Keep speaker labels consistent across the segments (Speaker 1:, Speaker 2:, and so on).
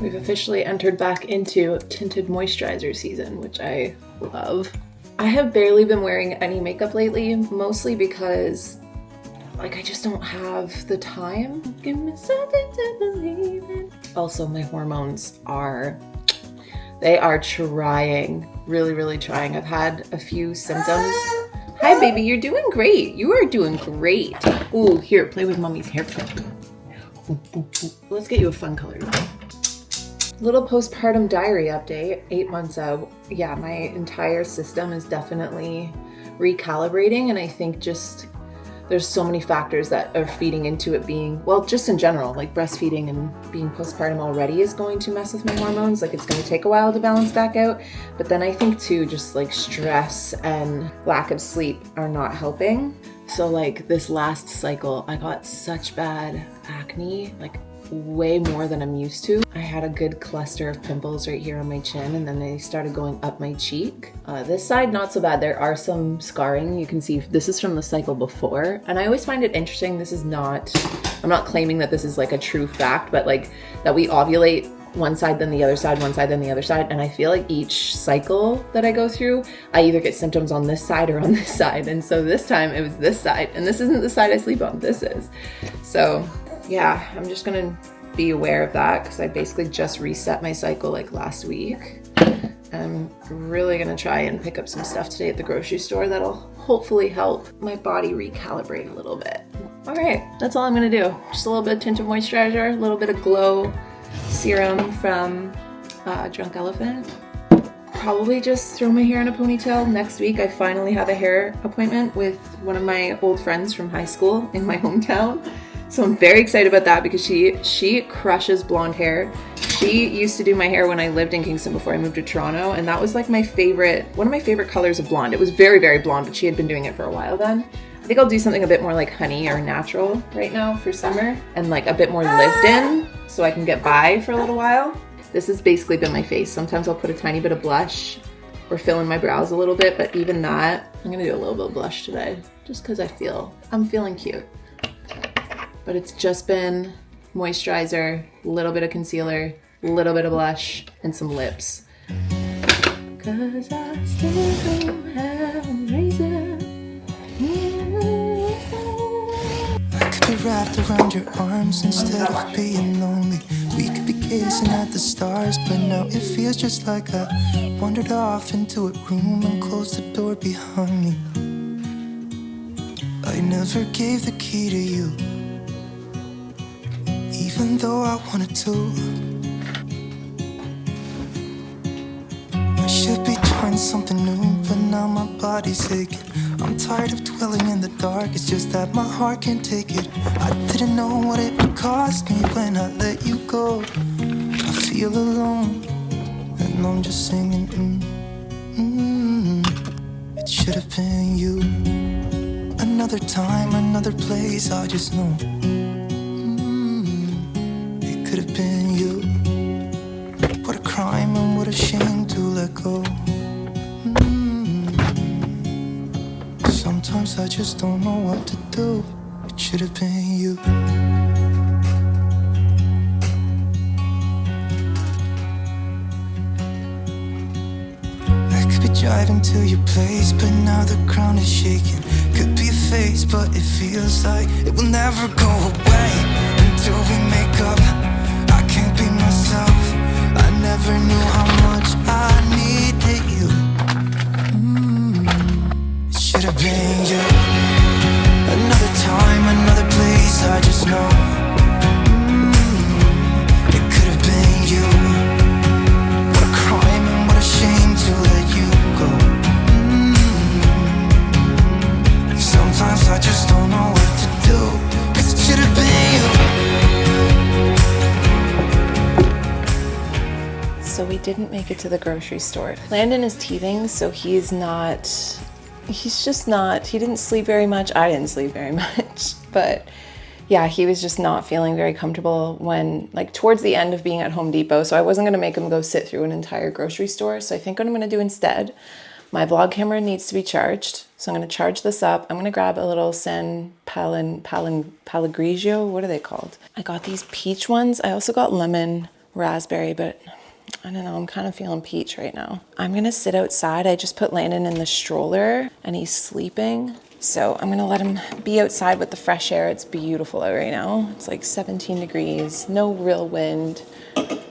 Speaker 1: We've officially entered back into tinted moisturizer season, which I love. I have barely been wearing any makeup lately, mostly because like I just don't have the time. Give me something to believe in. Also, my hormones are trying, really trying. I've had a few symptoms. Hi baby, you're doing great. You are doing great. Ooh, here, play with mommy's hair clip. Let's get you a fun color. Little postpartum diary update, 8 months out. Yeah, my entire system is definitely recalibrating, and I think just there's so many factors that are feeding into it being, well, just in general, like breastfeeding and being postpartum already is going to mess with my hormones. Like it's going to take a while to balance back out. But then I think too, just like stress and lack of sleep are not helping. So like this last cycle, I got such bad acne, like way more than I'm used to. I had a good cluster of pimples right here on my chin, and then they started going up my cheek. This side, not so bad. There are some scarring. You can see this is from the cycle before. And I always find it interesting. This is not, I'm not claiming that this is like a true fact, but like that we ovulate one side, then the other side, one side, then the other side. And I feel like each cycle that I go through, I either get symptoms on this side or on this side. And so this time it was this side, and this isn't the side I sleep on, this is. So yeah, I'm just gonna be aware of that because I basically just reset my cycle like last week. I'm really gonna try and pick up some stuff today at the grocery store that'll hopefully help my body recalibrate a little bit. All right, that's all I'm gonna do. Just a little bit of tinted moisturizer, a little bit of glow serum from Drunk Elephant. Probably just throw my hair in a ponytail. Next week I finally have a hair appointment with one of my old friends from high school in my hometown. So I'm very excited about that because she crushes blonde hair. She used to do my hair when I lived in Kingston before I moved to Toronto, and that was like one of my favorite colors of blonde. It was very blonde, but she had been doing it for a while then. I think I'll do something a bit more like honey or natural right now for summer, and like a bit more lived in so I can get by for a little while. This has basically been my face. Sometimes I'll put a tiny bit of blush or fill in my brows a little bit, but even that, I'm gonna do a little bit of blush today just because I'm feeling cute. But it's just been moisturizer, a little bit of concealer, a little bit of blush, and some lips. Cause I still don't have a reason.
Speaker 2: I could be wrapped around your arms instead of being lonely. We could be gazing at the stars, but now it feels just like I wandered off into a room and closed the door behind me. I never gave the key to you, even though I wanted to. I should be trying something new, but now my body's aching. I'm tired of dwelling in the dark, it's just that my heart can't take it. I didn't know what it would cost me when I let you go. I feel alone, and I'm just singing, It should have been you. Another time, another place, I just know. Could have been you. What a crime and what a shame to let go. Sometimes I just don't know what to do. It should have been you. I could be driving to your place, but now the ground is shaking. Could be a phase, but it feels like it will never go away until we make up. Be myself. I never knew how much I needed you. It should have been you. Another time, another place, I just know. It could have been you. What a crime and what a shame to let you go. Sometimes I just don't know what to do, 'cause it should have been you.
Speaker 1: So we didn't make it to the grocery store. Landon is teething, so he didn't sleep very much. I didn't sleep very much, but yeah, he was just not feeling very comfortable when, like, towards the end of being at Home Depot. So I wasn't gonna make him go sit through an entire grocery store. So I think what I'm gonna do instead, my vlog camera needs to be charged. So I'm gonna charge this up. I'm gonna grab a little San Pellegrino, what are they called? I got these peach ones. I also got lemon
Speaker 3: raspberry, but I don't know, I'm kind of feeling peach right now. I'm gonna sit outside. I just put Landon in the stroller and he's sleeping. So I'm gonna let him be outside with the fresh air. It's beautiful out right now. It's like 17 degrees, no real wind,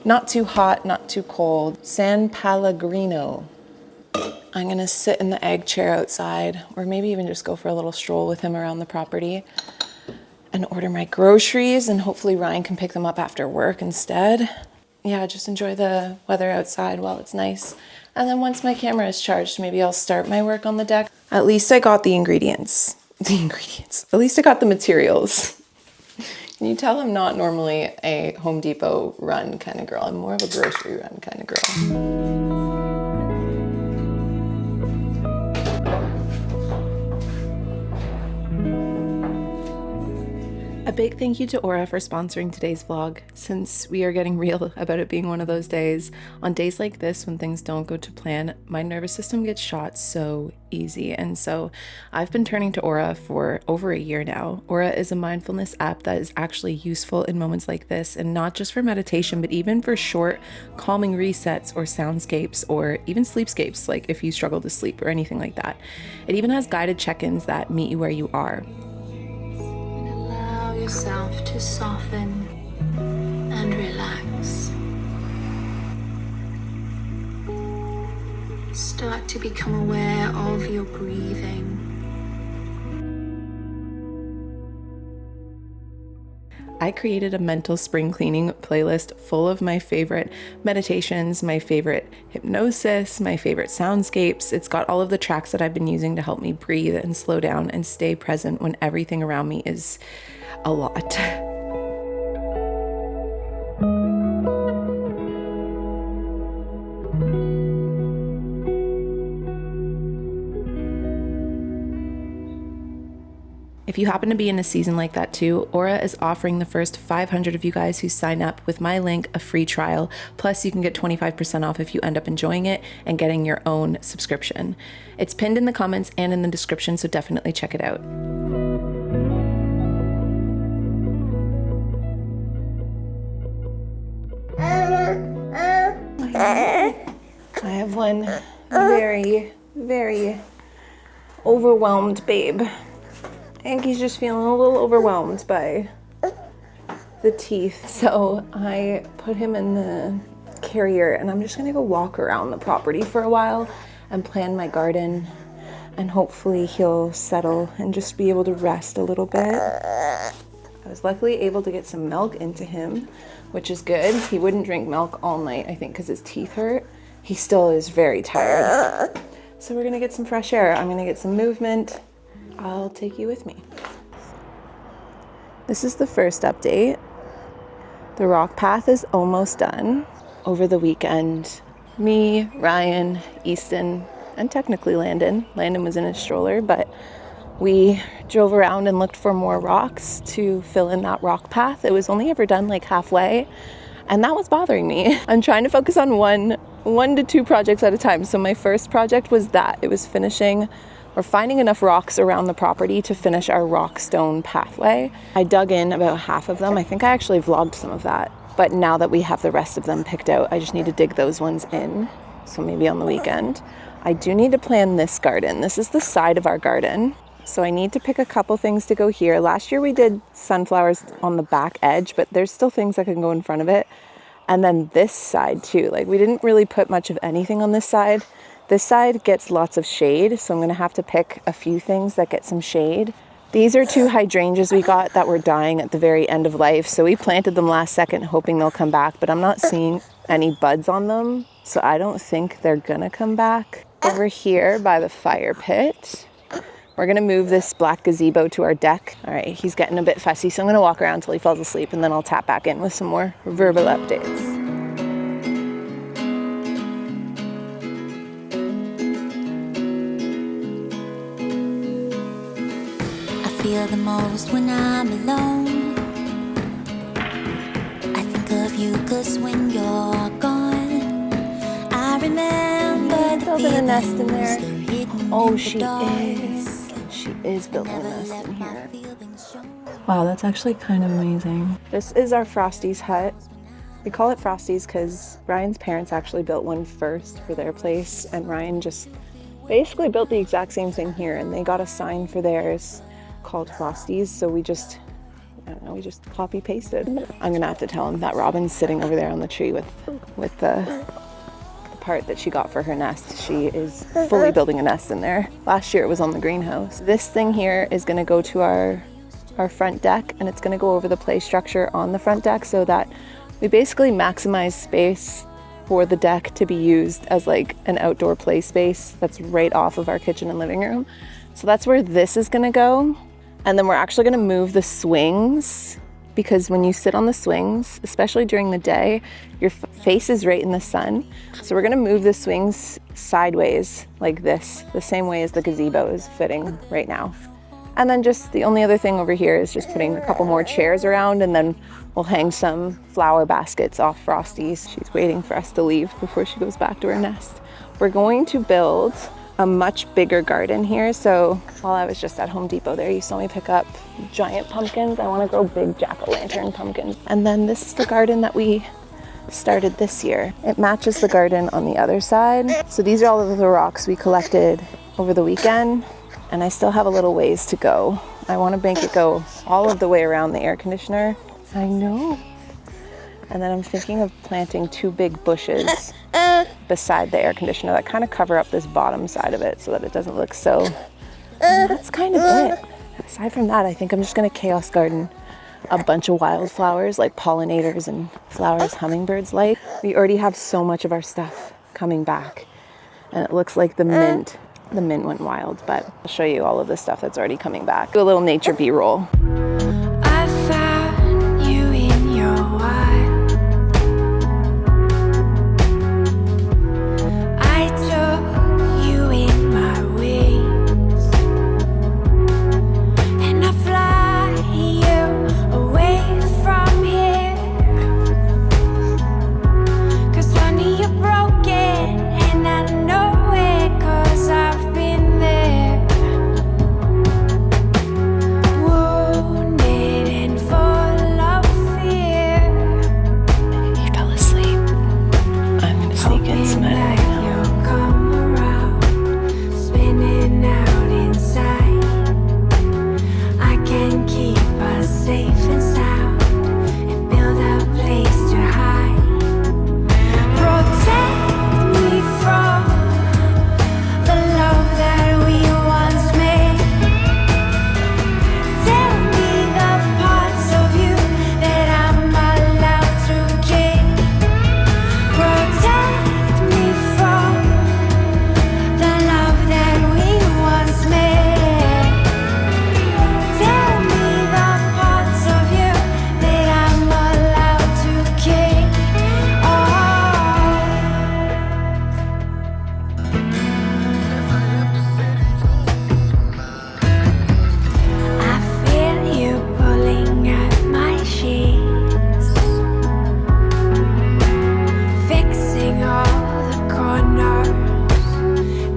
Speaker 3: not too hot, not too cold. San Pellegrino. I'm gonna sit in the egg chair outside, or maybe even just go for a little stroll with him around the property and order my groceries, and hopefully Ryan can pick them up after work instead. Yeah, just enjoy the weather outside while it's nice. And then once my camera is charged, maybe I'll start my work on the deck. At least I got the ingredients. At least I got the materials. Can you tell I'm not normally a Home Depot run kind of girl? I'm more of a grocery run kind of girl. A big thank you to Aura for sponsoring today's vlog. Since we are getting real about it being one of those days, on days like this when things don't go to plan, my nervous system gets shot so easy. And so I've been turning to Aura for over a year now. Aura is a mindfulness app that is actually useful in moments like this, and not just for meditation, but even for short calming resets or soundscapes or even sleepscapes, like if you struggle to sleep or anything like that. It even has guided check-ins that meet you where you are.
Speaker 4: Yourself to soften and relax. Start to become aware of your breathing.
Speaker 3: I created a mental spring cleaning playlist full of my favorite meditations, my favorite hypnosis, my favorite soundscapes. It's got all of the tracks that I've been using to help me breathe and slow down and stay present when everything around me is a lot. If you happen to be in a season like that too, Aura is offering the first 500 of you guys who sign up with my link a free trial. Plus you can get 25% off if you end up enjoying it and getting your own subscription. It's pinned in the comments and in the description, so definitely check it out. I have one very, very overwhelmed babe. I think he's just feeling a little overwhelmed by the teeth. So I put him in the carrier and I'm just gonna go walk around the property for a while and plan my garden, and hopefully he'll settle and just be able to rest a little bit. I was luckily able to get some milk into him, which is good. He wouldn't drink milk all night, I think, because his teeth hurt. He still is very tired. So we're gonna get some fresh air. I'm gonna get some movement. I'll take you with me. This is the first update. The rock path is almost done. Over the weekend, me, Ryan, Easton, and technically Landon. Landon was in his stroller, but we drove around and looked for more rocks to fill in that rock path. It was only ever done like halfway, and that was bothering me. I'm trying to focus on one to two projects at a time. So my first project was that. It was finishing or finding enough rocks around the property to finish our rock stone pathway. I dug in about half of them. I think I actually vlogged some of that. But now that we have the rest of them picked out, I just need to dig those ones in. So maybe on the weekend. I do need to plan this garden. This is the side of our garden. So I need to pick a couple things to go here. Last year we did sunflowers on the back edge, but there's still things that can go in front of it. And then this side too. Like, we didn't really put much of anything on this side. This side gets lots of shade, so I'm gonna have to pick a few things that get some shade. These are two hydrangeas we got that were dying at the very end of life. So we planted them last second hoping they'll come back, but I'm not seeing any buds on them. So I don't think they're gonna come back. Over here by the fire pit, we're gonna move this black gazebo to our deck. All right, he's getting a bit fussy, so I'm gonna walk around until he falls asleep, and then I'll tap back in with some more verbal updates.
Speaker 4: Feel the most when I'm alone. I think of you 'cause when you're gone, I remember the
Speaker 3: Building a nest in there.
Speaker 4: hidden
Speaker 3: Oh,
Speaker 4: in
Speaker 3: she
Speaker 4: the dark.
Speaker 3: is. She is building a nest in
Speaker 4: My
Speaker 3: here.
Speaker 4: feelings show.
Speaker 3: Wow, that's actually kind of amazing. This is our Frosty's hut. We call it Frosties because Ryan's parents actually built one first for their place, and Ryan just basically built the exact same thing here, and they got a sign for theirs called Frosties, so we just, I don't know, we just copy pasted. I'm gonna have to tell him that Robin's sitting over there on the tree with the part that she got for her nest. She is fully building a nest in there. Last year it was on the greenhouse. This thing here is gonna go to our front deck, and it's gonna go over the play structure on the front deck so that we basically maximize space for the deck to be used as like an outdoor play space that's right off of our kitchen and living room. So that's where this is gonna go. And then we're actually gonna move the swings, because when you sit on the swings, especially during the day, your face is right in the sun. So we're gonna move the swings sideways like this, the same way as the gazebo is fitting right now. And then just the only other thing over here is just putting a couple more chairs around, and then we'll hang some flower baskets off Frosty's. She's waiting for us to leave before she goes back to her nest. We're going to build a much bigger garden here. So while I was just at Home Depot there, you saw me pick up giant pumpkins. I want to grow big jack-o'-lantern pumpkins. And then this is the garden that we started this year. It matches the garden on the other side. So these are all of the rocks we collected over the weekend, and I still have a little ways to go. I want to make it go all of the way around the air conditioner. I know. And then I'm thinking of planting 2 big bushes beside the air conditioner that kind of cover up this bottom side of it so that it doesn't look so. And that's kind of it. Aside from that, I think I'm just going to chaos garden a bunch of wildflowers like pollinators and flowers hummingbirds like. We already have so much of our stuff coming back, and it looks like the mint went wild, but I'll show you all of the stuff that's already coming back. Do a little nature B-roll.
Speaker 4: I found you in your wild. I took you in my wings, and I fly you away from here. 'Cause honey, you're broken, and I know it, 'cause I've been there. Wounded and full of fear.
Speaker 3: He fell asleep. I'm gonna sneak in some
Speaker 4: Hoping
Speaker 3: editing
Speaker 4: that
Speaker 3: now.
Speaker 4: you'll come around, spinning out inside. I can keep us safe and sound and build a place to hide. Protect me from the love that we once made. Tell me the parts of you that I'm allowed to keep. Protect me from the love that we once made. Tell me the parts of you that I'm allowed to keep. I feel you pulling at my sheets, fixing all the corners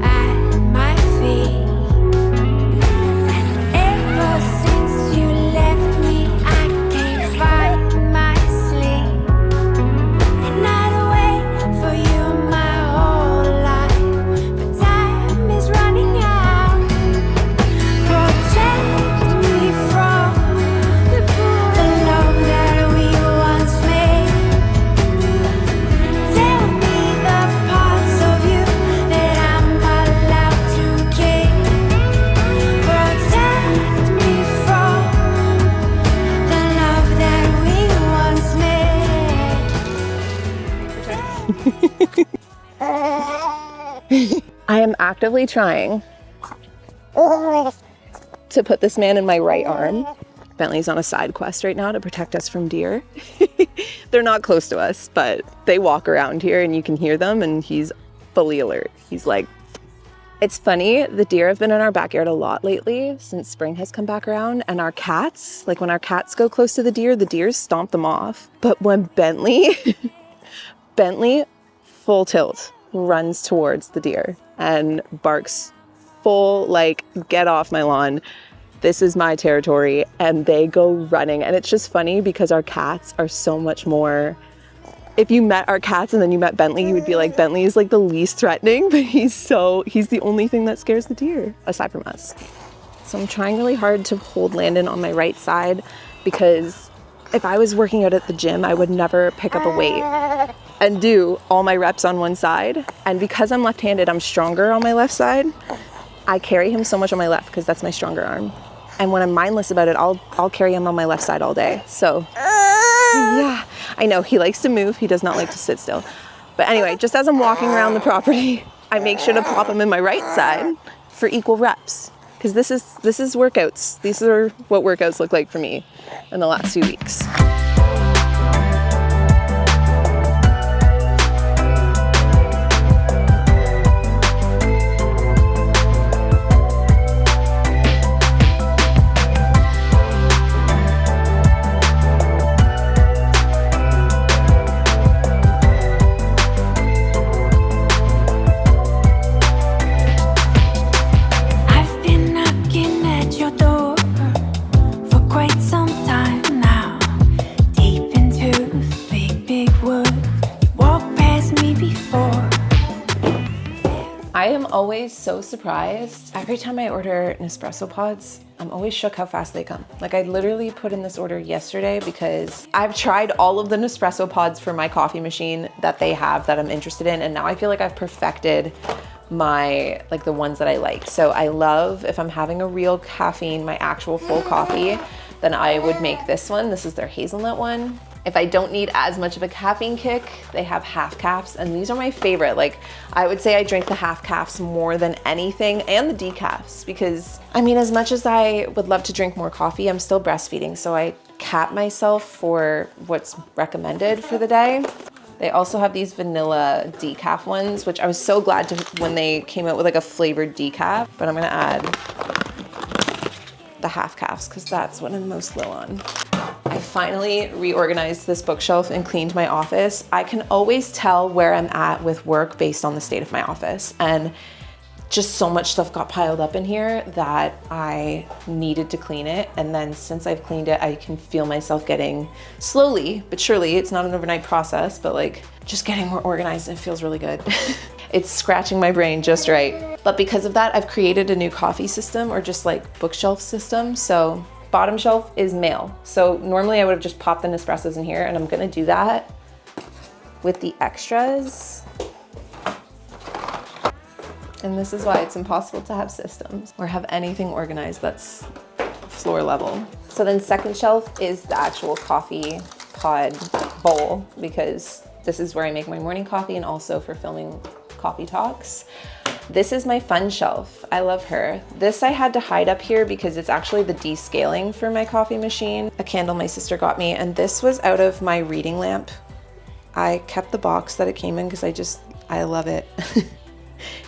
Speaker 4: at my feet. And ever since you left me, I can't find my sleep. And I'd wait for you my whole life, but time is running out. Protect me from the love that we once made. Tell me the parts of you that I'm allowed to keep. Protect me from the love that we once made.
Speaker 3: I am actively trying to put this man in my right arm. Bentley's on a side quest right now to protect us from deer. They're not close to us, but they walk around here and you can hear them, and he's fully alert. He's like, it's funny, the deer have been in our backyard a lot lately since spring has come back around, and our cats, like when our cats go close to the deers stomp them off. But when Bentley full tilt runs towards the deer and barks full, like, get off my lawn, this is my territory, and they go running. And it's just funny because our cats are so much more if you met our cats and then you met Bentley, you would be like, Bentley is like the least threatening, but he's the only thing that scares the deer, aside from us. So I'm trying really hard to hold Landon on my right side, because if I was working out at the gym, I would never pick up a weight and do all my reps on one side. And because I'm left-handed, I'm stronger on my left side. I carry him so much on my left because that's my stronger arm. And when I'm mindless about it, I'll carry him on my left side all day. So yeah, I know he likes to move. He does not like to sit still. But anyway, just as I'm walking around the property, I make sure to plop him in my right side for equal reps. Because this is workouts. These are what workouts look like for me in the last few weeks. I am always so surprised. Every time I order Nespresso pods, I'm always shook how fast they come. Like, I literally put in this order yesterday because I've tried all of the Nespresso pods for my coffee machine that they have that I'm interested in, and now I feel like I've perfected my, like, the ones that I like. So I love, if I'm having a real caffeine, my actual full coffee, then I would make this one. This is their hazelnut one. If I don't need as much of a caffeine kick, they have half caffs, and these are my favorite. Like, I would say I drink the half caffs more than anything, and the decafs, because I mean, as much as I would love to drink more coffee, I'm still breastfeeding, so I cap myself for what's recommended for the day. They also have these vanilla decaf ones, which I was so glad to when they came out with like a flavored decaf, but I'm gonna add the half caffs because that's what I'm most low on. I finally reorganized this bookshelf and cleaned my office. I can always tell where I'm at with work based on the state of my office, and just so much stuff got piled up in here that I needed to clean it. And then since I've cleaned it, I can feel myself getting, slowly but surely, it's not an overnight process, but like just getting more organized, and it feels really good. It's scratching my brain just right. But because of that, I've created a new coffee system, or just like bookshelf system. So bottom shelf is mail. So normally I would have just popped the Nespressos in here, and I'm gonna do that with the extras. And this is why it's impossible to have systems or have anything organized that's floor level. So then second shelf is the actual coffee pod bowl, because this is where I make my morning coffee and also for filming coffee talks. This is my fun shelf. I love her. This I had to hide up here because it's actually the descaling for my coffee machine, a candle my sister got me, and this was out of my reading lamp. I kept the box that it came in because I love it.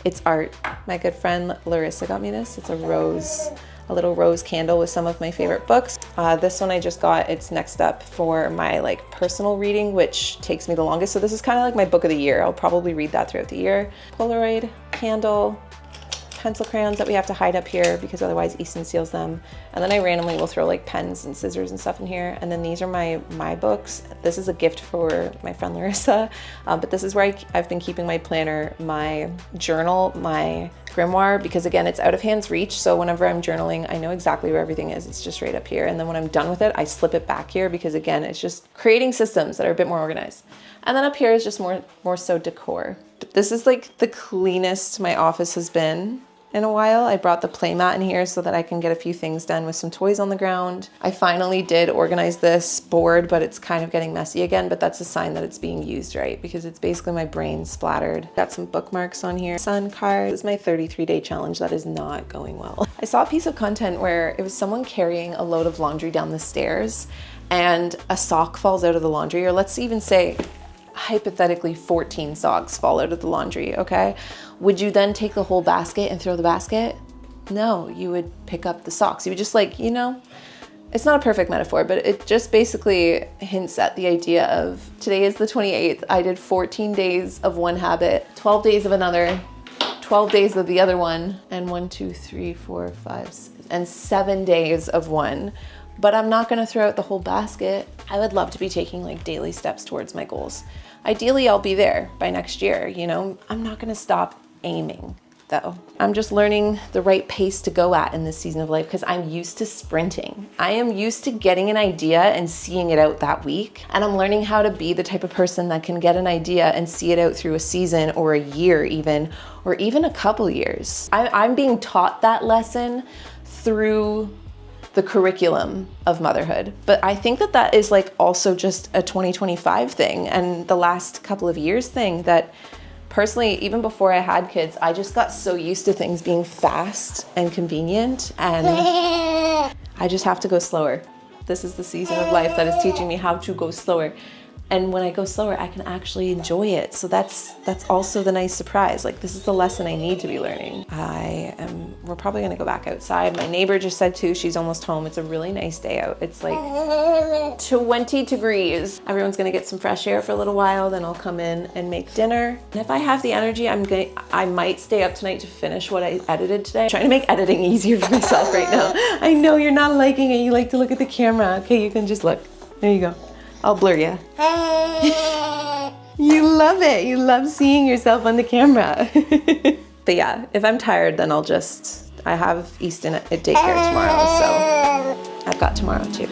Speaker 3: It's art. My good friend Larissa got me this. It's a little rose candle with some of my favorite books. This one I just got. It's next up for my like personal reading, which takes me the longest. So this is kind of like my book of the year. I'll probably read that throughout the year. Polaroid candle, pencil crayons that we have to hide up here because otherwise Easton steals them. And then I randomly will throw like pens and scissors and stuff in here. And then these are my books. This is a gift for my friend Larissa. But this is where I've been keeping my planner, my journal, my grimoire, because again, it's out of hand's reach. So whenever I'm journaling, I know exactly where everything is. It's just right up here. And then when I'm done with it, I slip it back here because again, it's just creating systems that are a bit more organized. And then up here is just more so decor. But this is like the cleanest my office has been in a while. I brought the playmat in here so that I can get a few things done with some toys on the ground. I finally did organize this board, but it's kind of getting messy again, but that's a sign that it's being used right, because it's basically my brain splattered. Got some bookmarks on here. Sun card. This is my 33-day challenge that is not going well. I saw a piece of content where it was someone carrying a load of laundry down the stairs and a sock falls out of the laundry, or let's even say hypothetically 14 socks fall out of the laundry, okay? Would you then take the whole basket and throw the basket? No, you would pick up the socks. You would just like, you know, it's not a perfect metaphor, but it just basically hints at the idea of today is the 28th. I did 14 days of one habit, 12 days of another, 12 days of the other one, and 1, 2, 3, 4, 5, 6, and 7 days of one. but I'm not gonna throw out the whole basket. I would love to be taking like daily steps towards my goals. Ideally, I'll be there by next year, you know? I'm not gonna stop aiming though. I'm just learning the right pace to go at in this season of life because I'm used to sprinting. I am used to getting an idea and seeing it out that week. And I'm learning how to be the type of person that can get an idea and see it out through a season or a year even, or even a couple years. I'm being taught that lesson through the curriculum of motherhood. But I think that that is like also just a 2025 thing and the last couple of years thing that personally, even before I had kids, I just got so used to things being fast and convenient, and I just have to go slower. This is the season of life that is teaching me how to go slower. And when I go slower, I can actually enjoy it. So that's also the nice surprise. Like, this is the lesson I need to be learning. We're probably gonna go back outside. My neighbor just said too, she's almost home. It's a really nice day out. It's like 20 degrees. Everyone's gonna get some fresh air for a little while, then I'll come in and make dinner. And if I have the energy, I might stay up tonight to finish what I edited today. I'm trying to make editing easier for myself right now. I know you're not liking it. You like to look at the camera. Okay, you can just look. There you go. I'll blur you. You love it. You love seeing yourself on the camera. But yeah, if I'm tired, then I have Easton at daycare tomorrow, so I've got tomorrow too.